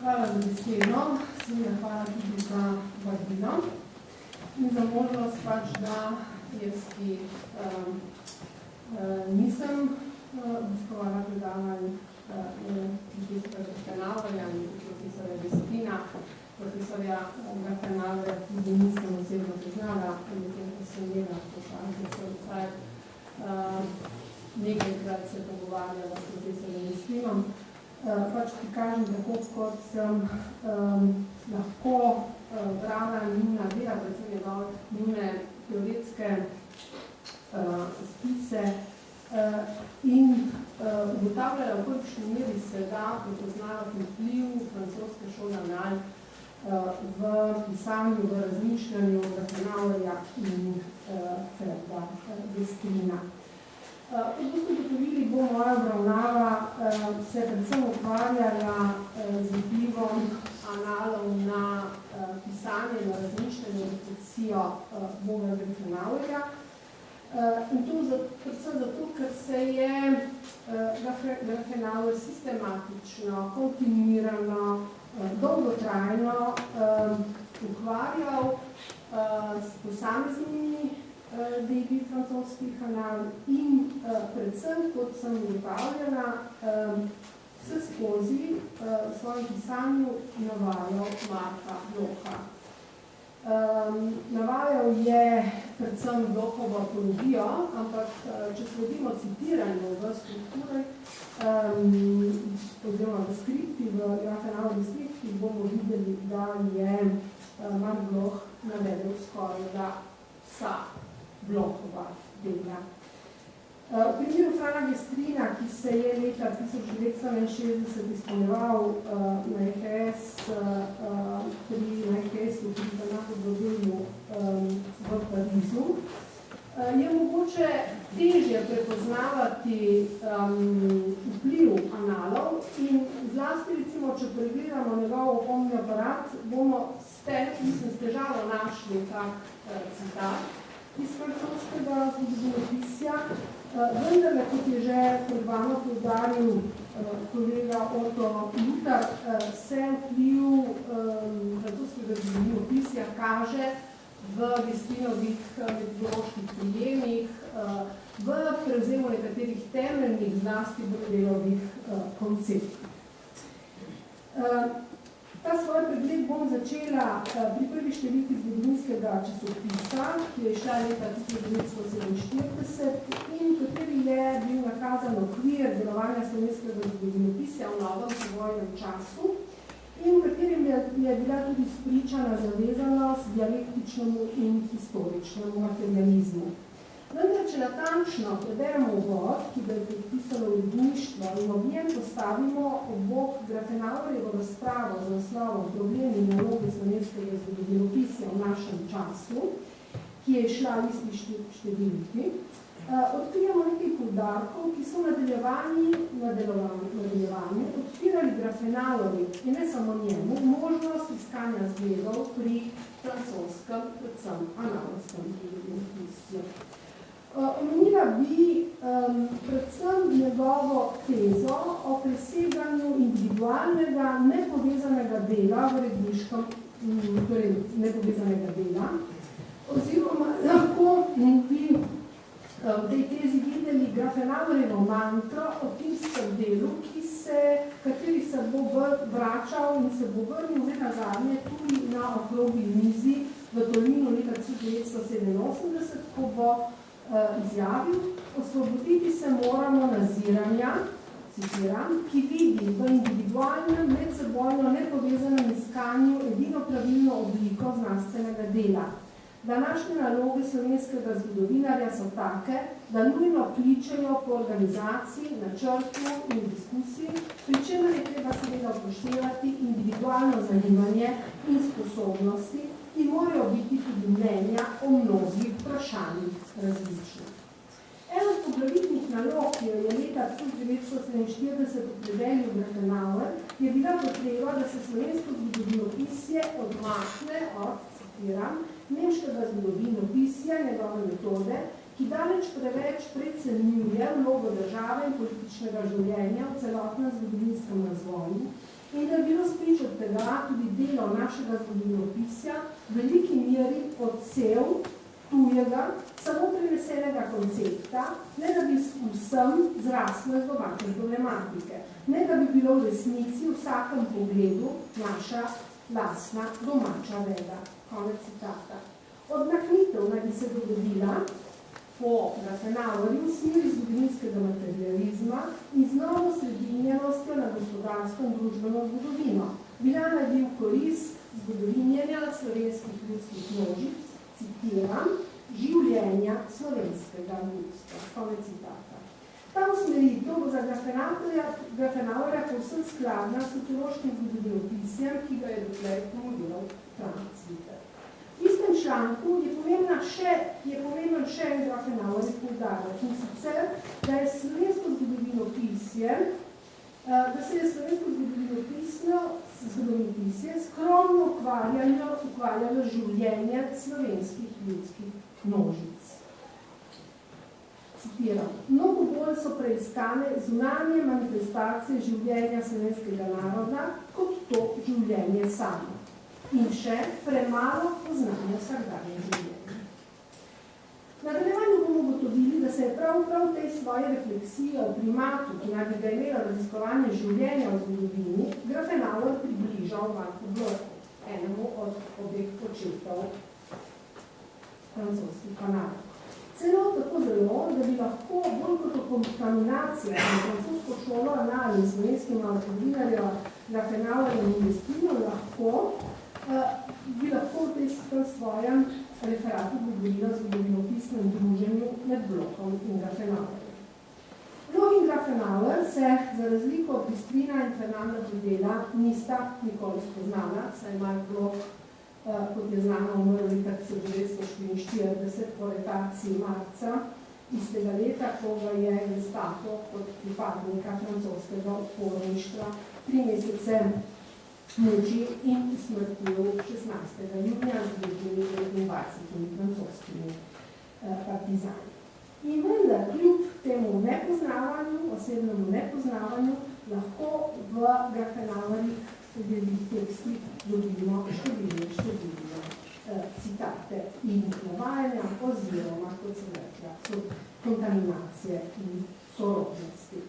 hvala za besedo, seveda hvala tudi za vabilo in za možnost pač, da jaz ki nisem obiskovala predavanja profesora Grafenavrja in profesora Vestina, profesorja Grafenavrja tudi nisem osebno poznala, medtem ko sem njega pošla nekajkrat se pogovarjala s profesorjem Vestinom. Pač prikažem tako, kot sem lahko brala njuna dela, predvsem njune teoretske spise in ugotavljala, v kolikšni meri se da prepoznavati vpliv francoske šole Annales v pisanju, v razmišljanju Grafenavrja in Ferda Vestina. Kot boste ugotovili, bo moja obravnava se predvsem ukvarjala z vplivom analov na pisanje, na razmišljanje, refleksijo Boga Grafenavrja. In to predvsem zato, ker se je Grafenavr sistematično, kontinuirano, dolgotrajno ukvarjal s posameznimi deli francoskih anal in predvsem, kot sem ugotavljala, vse skozi svojem pisanju navajal Marka Blocha. Navajal je predvsem Blochovo apologijo, ampak če sledimo citiranju v strukturi oziroma v skripti, v Grafenavrovi skripti, bomo videli, da je Mark Bloch navedel skoraj da vsa Blochova dela. V primeru Frana Vestrina, ki se je leta 1961 izpolnjeval na EHS-u pri Bernardu v Parizu, je mogoče težje prepoznavati vpliv analov in zlasti, recimo, če pregledamo njegov opomni aparat, bomo s težavo našli tak citat iz francoskega zgodovinopisja, vendar, kot je že pred vama poudaril kolega Otto Lutar, se vpliv francoskega zgodovinopisja kaže v Vestrinovih metodoloških prijemih, v prevzemu nekaterih temeljnih zlasti Baudellovih konceptov. Ta svoj pregled bom začela pri prvi številki zgodovinskega časopisa, ki je izšla leta 1947 in v kateri je bil nakazan okvir delovanja slovenskega zgodovinopisja v novem povojnem času in v katerem je bila tudi spričana zavezanost dialektičnemu in historičnemu materializmu. Vendar, če natančno preberemo uvod, ki ga je predpisalo uredništvo in ob njem postavimo ob bok Grafenavrovo razpravo z naslovom Problemi in naloge slovenskega zgodovinopisja v našem času, ki je šla v isti številki, odkrijemo nekaj poudarkov, ki so nadaljevanje odpirali Grafenavrovi in ne samo njemu možnost iskanja zgledov pri francoskem, predvsem analskem zgodovinopisju. Omenila bi predvsem njegovo tezo o preseganju individualnega, nepovezanega dela v redniškem, torej nepovezanega dela, oziroma lahko bi v tej tezi videli Grafenavrovo mantro o tistem delu, kateri se bo vračal in se bo vrnil že nazadnje tudi na okrogli mizi v Tolminu leta 1987, ko bo izjavil, osvoboditi se moramo naziranja, citiram, ki vidi v individualnem, medsebojno nepovezanem iskanju edino pravilno obliko znanstvenega dela. Današnje naloge slovenskega zgodovinarja so take, da nujno kličejo po organizaciji, načrtu in diskusiji, pri čemer je treba seveda upoštevati individualno zanimanje in sposobnosti, ki morajo biti tudi mnenja o mnogih vprašanjih različnih. Eno od poglavitnih nalog, ki jo je leta 1947 opredelil Grafenavr, je bila potreba, da se slovensko zgodovinopisje odmakne od, citiram, nemškega zgodovinopisja, njegove metode, ki daleč preveč precenjuje vlogo države in političnega življenja v celotnem zgodovinskem razvoju in da je bilo sprič od tega tudi delo našega zgodovinopisja v veliki meri odsev tujega, samo prenesenega koncepta, ne da bi vsem zraslo iz domače problematike, ne da bi bilo v resnici v vsakem pogledu naša lastna domača veda. Konec citata. Odmaknitev naj bi se dogodila po Grafenauerju v smeri zgodovinskega materializma in z novo sredinjenostjo na gospodarsko in družbeno zgodovino. Bila naj bi v korist zgodovinjenja slovenskih ljudskih množic, citiram, življenja slovenskega ljudstva. Konec citata. Ta usmeritev bo za Grafenauerja povsem skladna s sociološkim zgodovinopisjem, ki ga je dotlej promoviral Franz Witter. V istem članku je pomemben še en Grafenauerjev poudarek, in sicer, da se je slovensko zgodovinopisje skromno ukvarjalo življenje slovenskih ljudskih množic. Citiram, mnogo bolj so preiskane zunanje manifestacije življenja slovenskega naroda, kot to življenje samo. In še premalo poznanja vsakdanje življenja. V nadaljevanju bomo ugotovili, da se je prav tej svoje refleksije o primatu, ki naj bi ga imelo raziskovanje življenja v zgodovini, Grafenauer približal Marku Blochu, enemu od obeh očetov francoskih kanalov. Celo tako zelo, da bi lahko bolj kot kontaminacija na francosko šolo analiz in slovenskim zgodovinarjem Grafenauerjem investiral bi lahko v tem svojem referatu govorila o zgodovinopisnem druženju med Blochom in Grafenauerjem. Bloch in Grafenauer se za razliko od Bistrina in Fernanda Budela nista nikoli spoznala, saj Mark Bloch, kot je znano, umrl leta 1944 po aretaciji marca istega leta, ko ga je Gestapo kot pripadnika francoskega odporništva 3 mesece muči in smrtil 16. junija z 29 francoskimi partizani. In vendar, kljub temu nepoznavanju, osebnemu nepoznavanju, lahko v Grafenauerjih tekstih dobimo številne citate in navajanja oziroma, kot sem rekla, so kontaminacije in sorodnosti.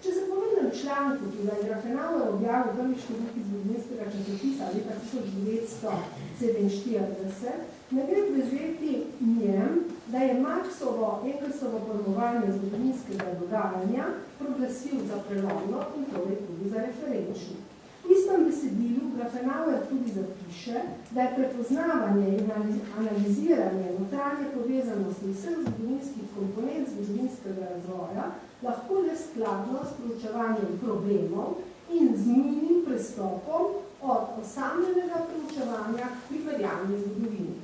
Če se povrnem članku, ki ga je Grafenauer objavil v prvi številki zgodovinskega časopisa leta 1947, ne gre prezreti njem, da je Marxovo Engelsovo pojmovanje zgodovinskega dogajanja proglasil za prelomno in torej tudi za referenčno. V istem besedilu Grafenauer tudi zapiše, da je prepoznavanje in analiziranje notranje povezanosti vseh zgodovinskih komponent zgodovinskega razvoja lahko le skladno s proučevanjem problemov in z nujnim pristopom od osamljenega proučevanja k primerjalni zgodovini.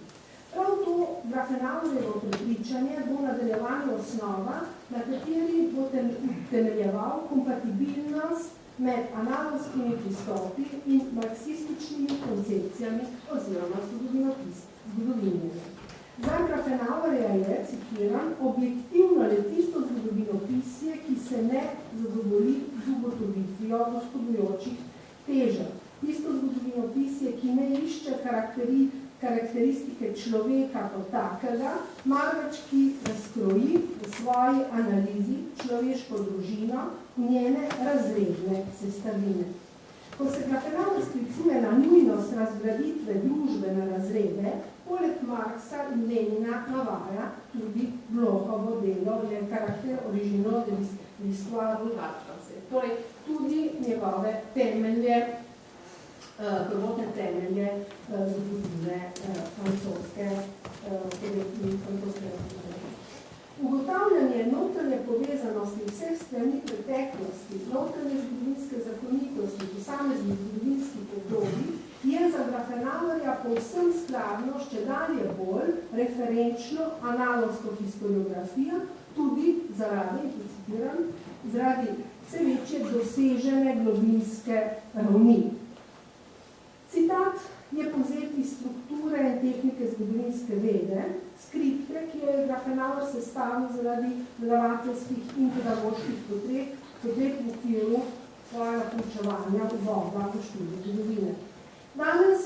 Prav to Grafenauerjevo prepričanje bo nadaljevanje osnova, na kateri bo temeljeval kompatibilnost med analogskimi pristopi in marksističnimi koncepcijami oziroma zgodovinjenja. Za Grafenauerja je, citiram, objektivno le tisto zgodovinopisje, ki se ne zadovolji z ugotovitvijo gospodujočih težav. Tisto zgodovinopisje, ki ne išče karakteristike človeka kot takega, marveč ki razkroji v svoji analizi človeško družino in njene razredne sestavine. Ko se Grafenauer sklicuje na nujnost razgraditve družbe na razrede, poleg Marxa in Lenina navaja tudi Blochovo delo Le caractère original de l'histoire de l'Atlas. Torej tudi njegove temelje, prvotne temelje zgodovine francoske Ugotavljanje notranje povezanosti vseh strani preteklosti, notranje zgodovinske zakonitosti, posameznih zgodovinskih obdobij, je za Grafenauerja povsem skladno s čedalje bolj referenčno analogsko historiografijo, tudi zaradi vse večje dosežene globinske ravni. Citat je povzet iz strukture in tehnike zgodovinske vede, skripte, ki jo je Grafenauer sestavil zaradi vladavateljskih in pedagoških potreb v okviru svojega poučevanja uvoda v študij zgodovine. Danes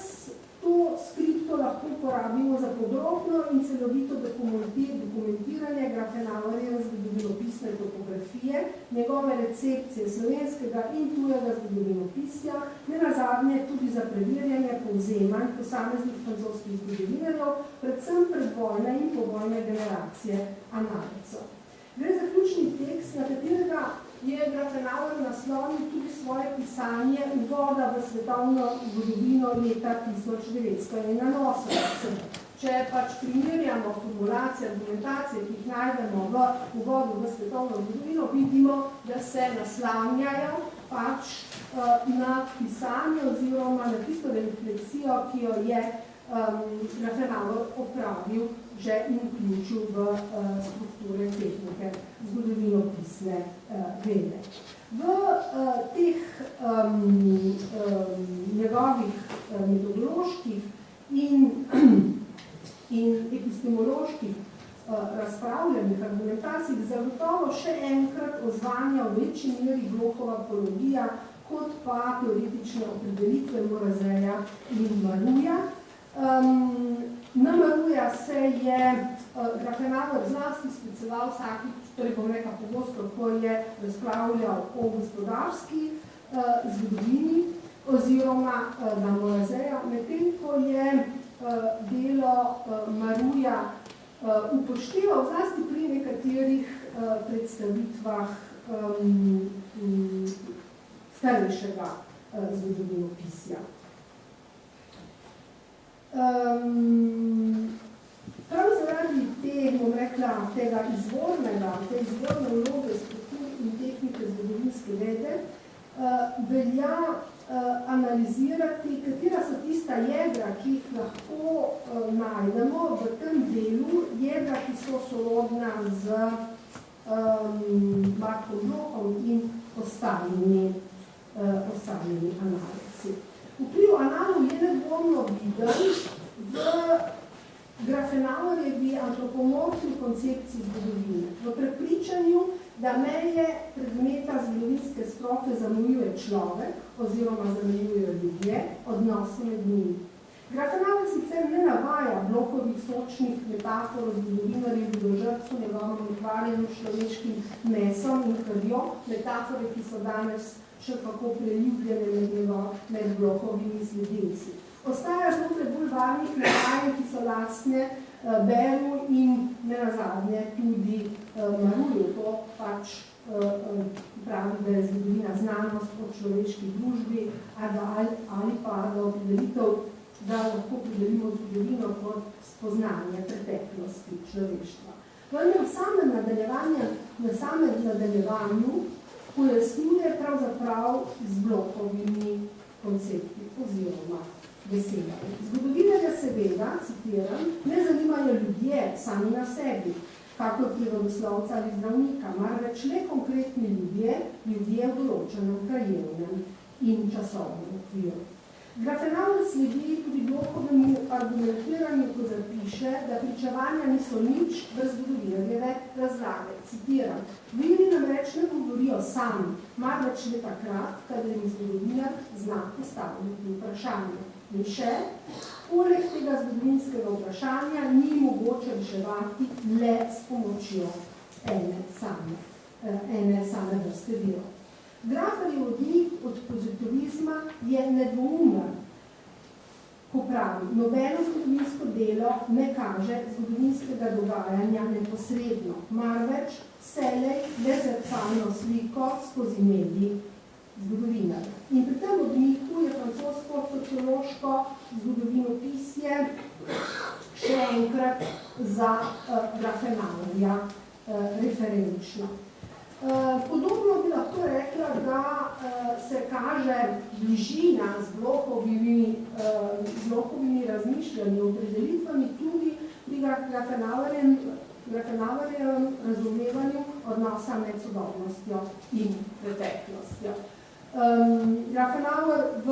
to skripto lahko uporabimo za podrobno in celovito dokumentiranje Grafenauerjeve zgodovinopisne topografije, njegove recepcije slovenskega in tujega zgodovinopisja, nenazadnje tudi za preverjanje povzemanj posameznih francoskih zgodovinarjev, predvsem predvojne in povojne generacije analicov. Gre za ključni tekst, na katerega je Grafenauer naslovil tudi svoje pisanje Uvoda v svetovno zgodovino leta 1981. Če pač primerjamo formulacije, argumentacije, ki jih najdemo v Uvodu v svetovno zgodovino, vidimo, da se naslanjajo pač na pisanje oziroma na tisto refleksijo, ki jo je Grafenauer opravil že in vključil v strukture tehnike zgodovinopisne vede. V teh njegovih metodoloških in epistemoloških razpravljenih argumentacij zagotovo še enkrat ozvanja v večji meri Blochova apologija kot pa teoretične opredelitve Morazeja in Maruja. Na Maruja se je Grafenauer zlasti skliceval vsakič, torej bom rekla pogosto, ko je razpravljal o gospodarski zgodovini oziroma na Morazeja, medtem ko je delo Maruja upošteval zlasti pri nekaterih predstavitvah starejšega zgodovinopisja. Prav zaradi tega izvorne vloge struktur in tehnike zgodovinske vede velja analizirati, katera so tista jedra, ki jih lahko najdemo v tem delu, jedra, ki so sorodna z Markom Blochom in ostalimi analisi. Vpliv analov je nedvomno viden v Grafenauerjevi antropomorfni koncepciji zgodovine, v prepričanju, da meje predmeta zgodovinske strofe zamejuje človek oziroma zamejujejo ljudje, odnosi med njimi. Grafenauer sicer ne navaja Blochovih sočnih metafor o zgodovinarju do žrtvu, njegovem ukvarjanju človeškim mesom in krvjo, metafore, ki so danes še kako preljubljene med Blochovimi sledilci. Ostaja znotraj bolj varnih navajanj, ki so lastne Beru in nenazadnje tudi Maruju. To pač pravi, da je zgodovina znanost o človeški družbi ali pa da opredelitev, da lahko opredelimo zgodovino kot spoznanje preteklosti človeštva. Vendar v samem nadaljevanju pojasnjuje pravzaprav z Blochovimi koncepti oziroma besedami. Zgodovinarja seveda, citiram, ne zanimajo ljudje sami na sebi, kakor prirodoslovca ali zdravnika, marveč le konkretni ljudje v določenem krajevnem in časovnem okviru. Grafenauer sledi tudi Blochovemu argumentiranju, ko zapiše, da pričevanja niso nič brez zgodovinarjeve razlage. Citiram, viri namreč ne govorijo sami, marveč le takrat, kadar jim zgodovinar zna postaviti vprašanje. In še, poleg tega zgodovinskega vprašanja ni mogoče reševati le s pomočjo ene same vrste virov. Graferjev odmik od pozitivizma je nedvoumen, ko pravi, nobeno zgodovinsko delo ne kaže zgodovinskega dogajanja neposredno, marveč vselej le zrcalno sliko skozi medij zgodovinarja. In pri tem odmiku je francosko sociološko zgodovinopisje še enkrat za Grafenauerja referenčno. Podobno bi lahko rekla, da se kaže bližina z Blochovimi razmišljanji, opredelitvami tudi pri Grafenauerjevem razumevanju odnosa med sodobnostjo in preteklostjo. Grafenauer v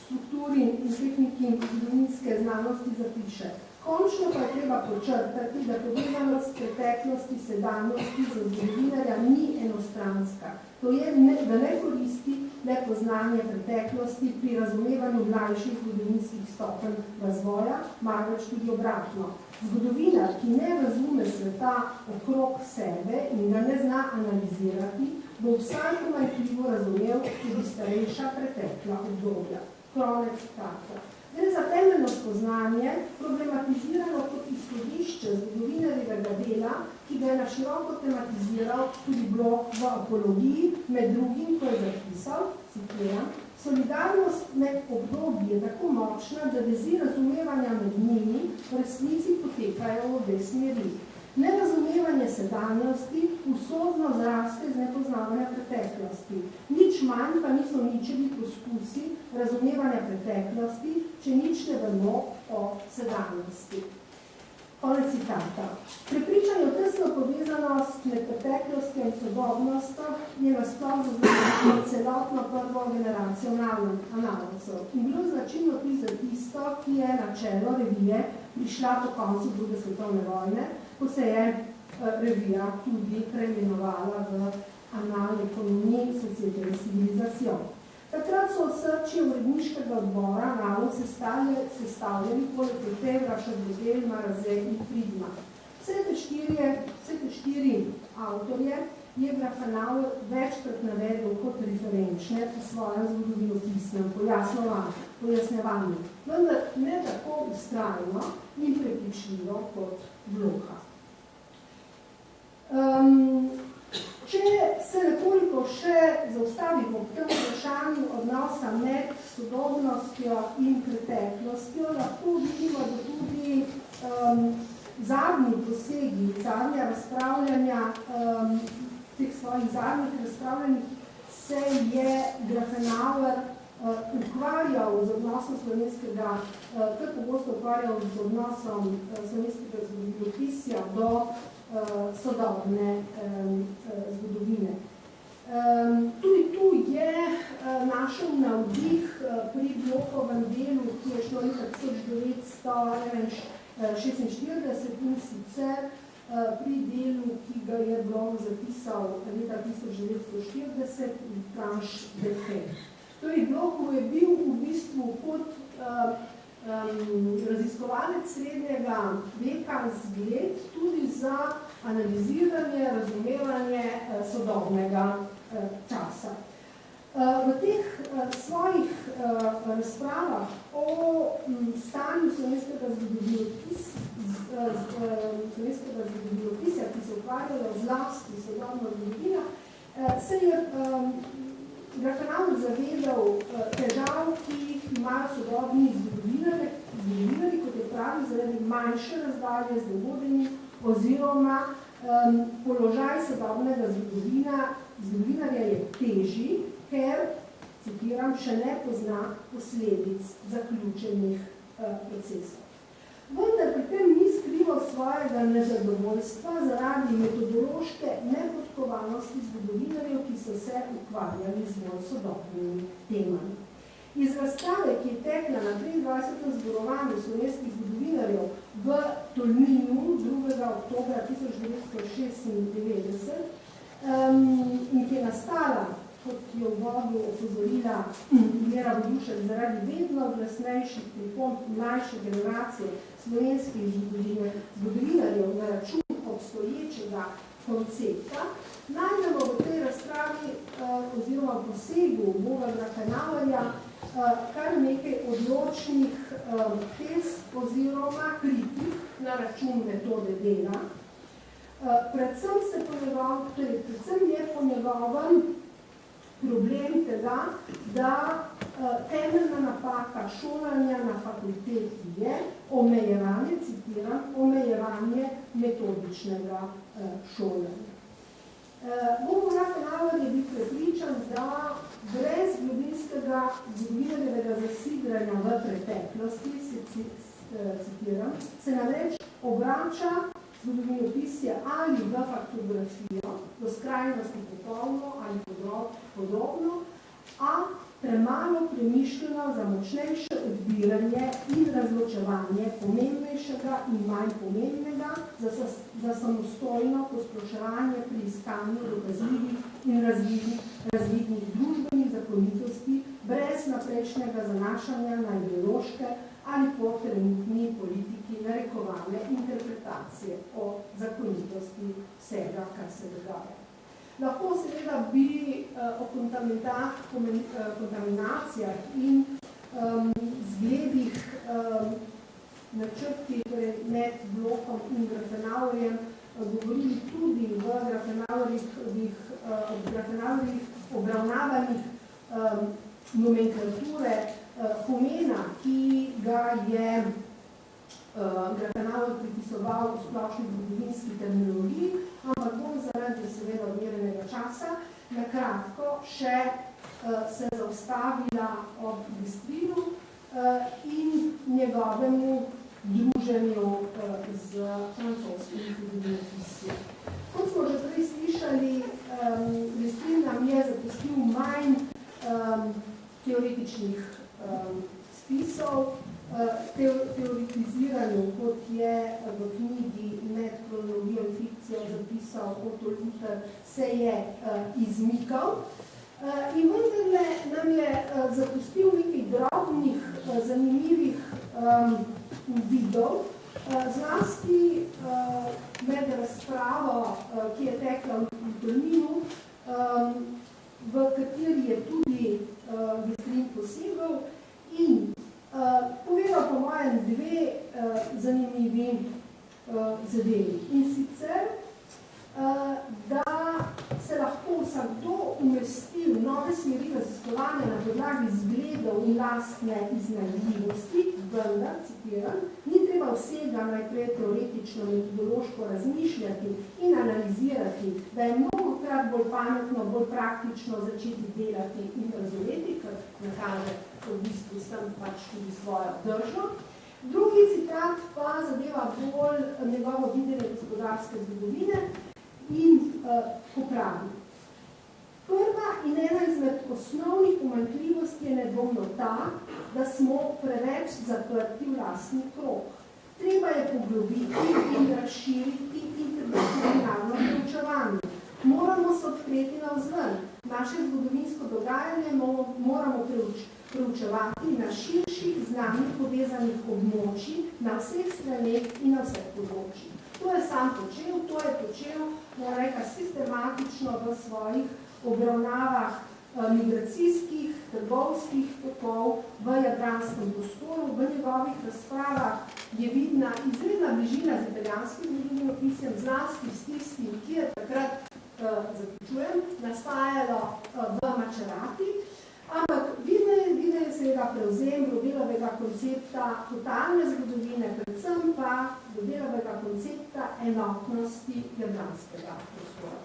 strukturi in tehniki zgodovinske znanosti zapiše: Končno pa je treba počrtati, da povezanost preteklosti, sedanjosti za zgodovinarja ni enostranska. To je, da ne koristi le poznanje preteklosti pri razumevanju mlajših zgodovinskih stopenj razvoja, marveč tudi obratno. Zgodovinar, ki ne razume sveta okrog sebe in ga ne zna analizirati, bo vsaj pomanjkljivo razumel tudi starejša pretekla obdobja. Konec citata. Gre za temeljno spoznanje, problematizirano kot izhodišče zgodovinarjevega dela, ki ga je na široko tematiziral tudi blok v apologiji, med drugim, ko je zapisal, citiram, solidarnost med obdobji je tako močna, da vezi razumevanja med njimi v resnici potekajo v obe smeri. Nerazumevanje sedanjosti usodno zraste z nepoznavanja preteklosti. Nič manj pa niso ničevi poskusi razumevanja preteklosti, če nič ne vemo o sedanjosti. Konec citata. Prepričanje o tesno povezanost med preteklostjo in sodobnostjo je nasploh zaznalo celotno prvo generacijo analogov. In bilo značilno tudi za tisto, ki je na čelo revije prišla po koncu druge svetovne vojne, ko se je revija tudi preimenovala v Annales économiques, société et civilisation. Takrat so srčje uredniškega odbora Analog sestavljali poleg Lefebvra, Chardin, Marazet in Friedman. Vse te štiri avtorje je Grafenau večkrat navedel kot referenčne v svojem zgodovinopisnem pojasnevanju, vendar ne tako vztrajno in prepričljivo kot Bloha. Če se nekoliko še zaustavimo v tem vprašanju odnosa med sodobnostjo in preteklostjo, lahko vidimo, da tudi zadnji posegi, zadnja razpravljanja, teh svojih zadnjih razpravljanjih se je Grafenauer ukvarjal z odnosom slovenskega, kar pogosto ukvarjal z odnosom slovenskega zgodovinopisja do sodobne zgodovine. Tudi tu je našel navdih pri Blohovem delu, ki je šlo leta 1946 in sicer pri delu, ki ga je Bloch zapisal leta 1940 in Franš Defekt. Torej, Blochu je bil v bistvu kot raziskovalec srednjega veka zgled tudi za analiziranje, razumevanje sodobnega časa. V teh svojih razpravah o stanju slovenskega zgodovinopisja, ki se ukvarjajo zlasti sodobno zgodovino, se je Grafenau zavedal težav, ki jih imajo sodobni zgodovinarji, kot je pravi, zaradi manjše razdalje z dogodami oziroma položaj sodobnega zgodovinarja je težji, ker, citiram, še ne pozna posledic zaključenih procesov. Vendar pri tem ni skrival svojega nezadovoljstva zaradi metodološke nepodkovanosti zgodovinarjev, ki so se ukvarjali z bolj sodobnimi temami. Iz razprave, ki je tekla na 23. zborovanju slovenskih zgodovinarjev v Tolminu 2. oktobra 1996 in ki je nastala, kot je v vodu opozorila Vera Vodušek, zaradi vedno glasnejših pripomb mlajše generacije slovenskih zgodovinarjev na račun obstoječega koncepta, najdemo v tej razpravi oziroma posegu Boga Grafenauerja kar nekaj odločnih tez oziroma kritik na račun metode dela. Predvsem je po njegovem problem tega, da temeljna napaka šolanja na fakulteti je omejevanje, citiram, omejevanje metodičnega šolanja. Bogo Grafenauer je bil prepričan, da brez globinskega zgodovinarjevega zasidranya v preteklosti, citiram, se namreč obrača zgodovinopisje ali v faktografijo, do skrajnosti popolno ali podobno, a premalo premišljeno za močnejše odbiranje in razločevanje pomembnejšega in manj pomembnega, za samostojno posploševanje pri iskanju dokazljivih in razvidnih družbenih zakonitosti brez naprejšnjega zanašanja na ideološke ali po trenutni politiki narekovane interpretacije o zakonitosti vsega, kar se dogaja. Lahko seveda bi o kontaminacijah in zgledih načrti, torej med blokom in grafenauerjem, govorili tudi v grafenauerjih obravnavanih nomenklature pomena, ki ga je Grafenauer pripisoval v splošni zgodovinski terminologiji, ampak bom zaradi seveda odmerenega časa nakratko še se zaustavila ob Bistrilu in njegovemu druženju z francoskimi zgodovinopisci. Kot smo že prej slišali, Bistril nam je zapustil manj teoretičnih spisov, teoretiziranju, kot je v knjigi Med kronologijo in fikcijo zapisal Otto Luther, se je izmikal. In vendarle nam je zapustil nekaj drobnih, zanimivih vidov, zlasti med razpravo, ki je tekla v Tolminu, v kateri je tudi Bistril posegel in povedal po mojem dve zanimivi zadevi. In sicer, da se lahko vsakdo umesti v nove smeri raziskovanja na podlagi zgledov in lastne iznajdljivosti, vendar, citiram, ni treba vsega najprej teoretično, metodološko razmišljati in analizirati, da je mnogokrat bolj pametno, bolj praktično začeti delati in razumeti, kar nakaže v bistvu sem pač tudi svojo držo. Drugi citat pa zadeva bolj njegovo videnje gospodarske zgodovine in popravi. Prva in ena izmed osnovnih pomanjkljivosti je nedvomno ta, da smo preveč zaprti v lastni krog. Treba je poglobiti in razširiti interdisciplinarno preučevanje. Moramo se odpreti navzven. Naše zgodovinsko dogajanje moramo preučevati na širših znanih povezanih območjih, na vseh straneh in na vseh področjih. To je sam počel, sistematično v svojih obravnavah migracijskih, trgovskih tokov v jadranskem prostoru. V njegovih razpravah je vidna izredna bližina z italijanskim zgodovinopisjem, zlasti s tistim, ki je takrat, zaključujem, nastajalo v Macerati, ampak viden je seveda prevzem Rodelovega koncepta totalne zgodovine, predvsem pa Rodelovega koncepta enotnosti jadranskega prostora.